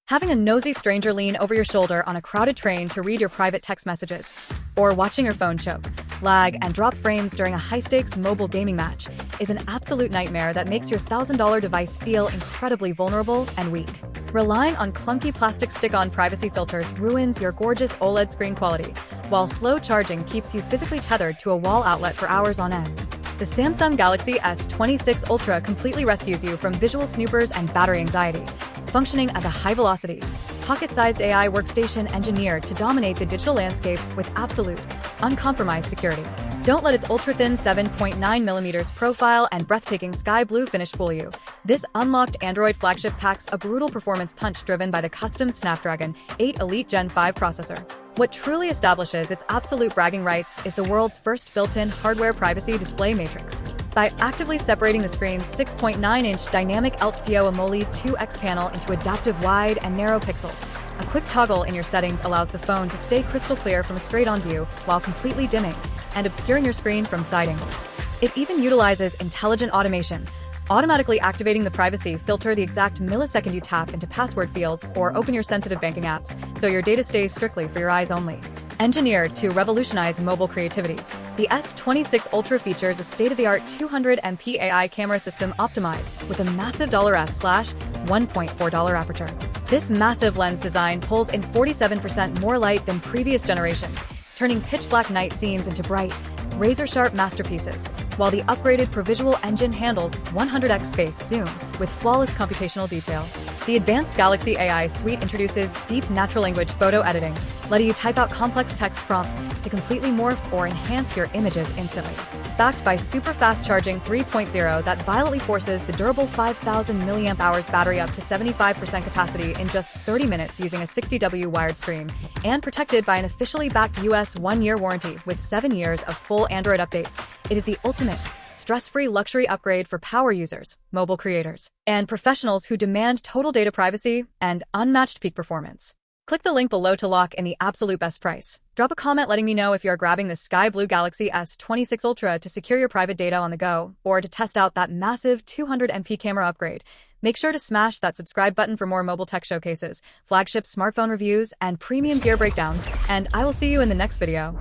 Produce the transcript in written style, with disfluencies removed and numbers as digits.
Having a nosy stranger lean over your shoulder on a crowded train to read your private text messages, or watching your phone choke, lag, and drop frames during a high-stakes mobile gaming match is an absolute nightmare that makes your $1,000 device feel incredibly vulnerable and weak. Relying on clunky plastic stick-on privacy filters ruins your gorgeous OLED screen quality, while slow charging keeps you physically tethered to a wall outlet for hours on end. The Samsung Galaxy S26 Ultra completely rescues you from visual snoopers and battery anxiety, functioning as a high-velocity, pocket-sized AI workstation engineered to dominate the digital landscape with absolute, uncompromised security. Don't let its ultra-thin 7.9mm profile and breathtaking sky blue finish fool you. This unlocked Android flagship packs a brutal performance punch driven by the custom Snapdragon 8 Elite Gen 5 processor. What truly establishes its absolute bragging rights is the world's first built-in hardware privacy display matrix. By actively separating the screen's 6.9-inch dynamic LTPO AMOLED 2X panel into adaptive wide and narrow pixels, a quick toggle in your settings allows the phone to stay crystal clear from a straight-on view while completely dimming and obscuring your screen from side angles. It even utilizes intelligent automation, automatically activating the privacy filter the exact millisecond you tap into password fields or open your sensitive banking apps, so your data stays strictly for your eyes only. Engineered to revolutionize mobile creativity, the S26 Ultra features a state-of-the-art 200MP AI camera system optimized with a massive f/1.4 aperture. This massive lens design pulls in 47% more light than previous generations, turning pitch-black night scenes into bright, razor-sharp masterpieces, while the upgraded ProVisual engine handles 100x space zoom with flawless computational detail. The advanced Galaxy AI suite introduces deep natural language photo editing, letting you type out complex text prompts to completely morph or enhance your images instantly. Backed by super-fast charging 3.0 that violently forces the durable 5,000 mAh battery up to 75% capacity in just 30 minutes using a 60W wired stream, and protected by an officially backed US 1-year warranty with 7 years of full Android updates, it is the ultimate stress-free luxury upgrade for power users, mobile creators, and professionals who demand total data privacy and unmatched peak performance. Click the link below to lock in the absolute best price. Drop a comment letting me know if you're grabbing the sky blue Galaxy S26 Ultra to secure your private data on the go, or to test out that massive 200MP camera upgrade. Make sure to smash that subscribe button for more mobile tech showcases, flagship smartphone reviews, and premium gear breakdowns, and I will see you in the next video.